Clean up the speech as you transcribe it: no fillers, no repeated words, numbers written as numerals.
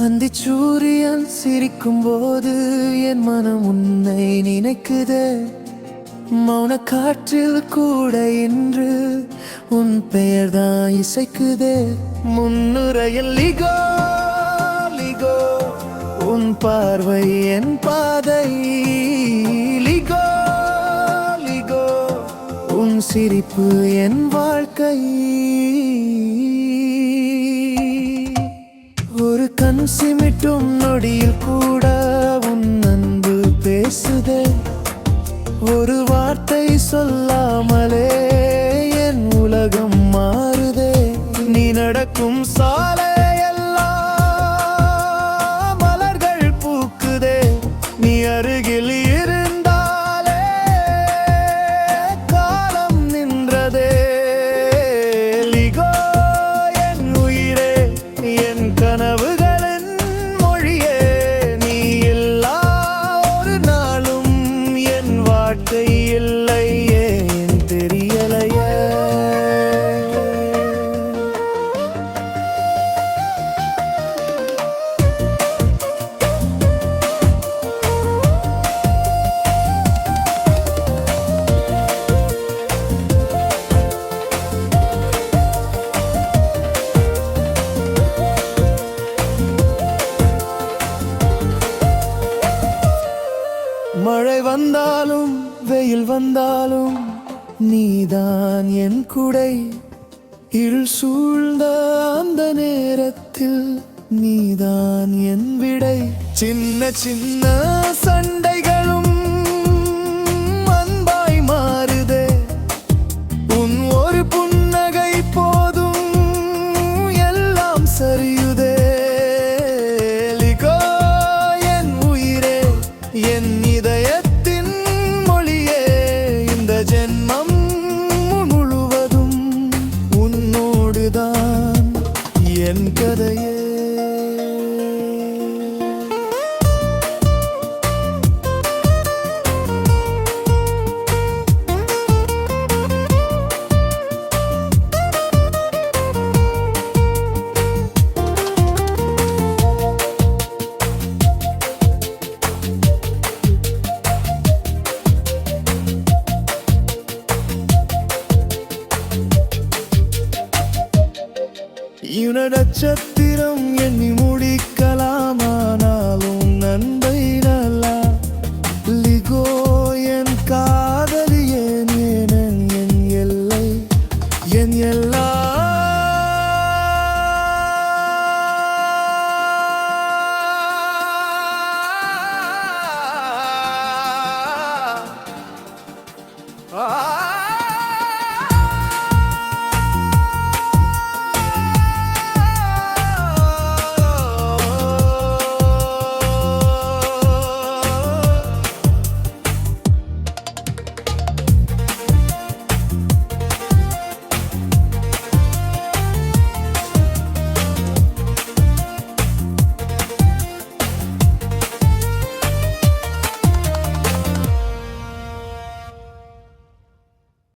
அந்திச்சூரியன் சிரிக்கும் போது என் மனம் உன்னை நினைக்குதே. மௌன காற்றில் கூட இன்று உன் பெயர்தான் இசைக்குதே. முன்னுரையில் லிகோ லிகோ உன் பார்வை என் பாதை. லிகோ லிகோ உன் சிரிப்பு என் வாழ்க்கை. ஒரு கண் சிமிட்டும் நொடியில் கூட உன் அன்பு பேசுதே. ஒரு வார்த்தை சொல்லாமலே என் உலகம் மாறுதே. நீ நடக்கும் சாலையெல்லாம் மலர்கள் பூக்குதே. நீ அருகில் இருந்தாலே காலம் நின்றதே. லிகோ என் உயிரே, என் கனவுகளின் மொழியே. நீ இல்லா ஒரு நாளும் என் வாழ்க்கை இல்லையே, என் தெரியலையே. மழை வந்தாலும் வெயில் வந்தாலும் நீதான் என் குடை. இருள் சூழ்ந்த அந்த நேரத்தில் நீதான் என் விடை. சின்ன சின்ன சண்டைகளும் அன்பாய் மாறுதே. உன் ஒரு புன்னகை போதும் எல்லாம் சரியுதே. லிகோ என் உயிரே, என் இதயத்தின் மொழியே. இந்த ஜென்மம் முழுவதும் உன்னோடுதான் என் கதையே. இன நட்சத்திரம் எண்ணி முடிக்கலாமானாலும் நன்மை நல்லா. லிகோ என் காதலியே, என் எல்லை, என் எல்லா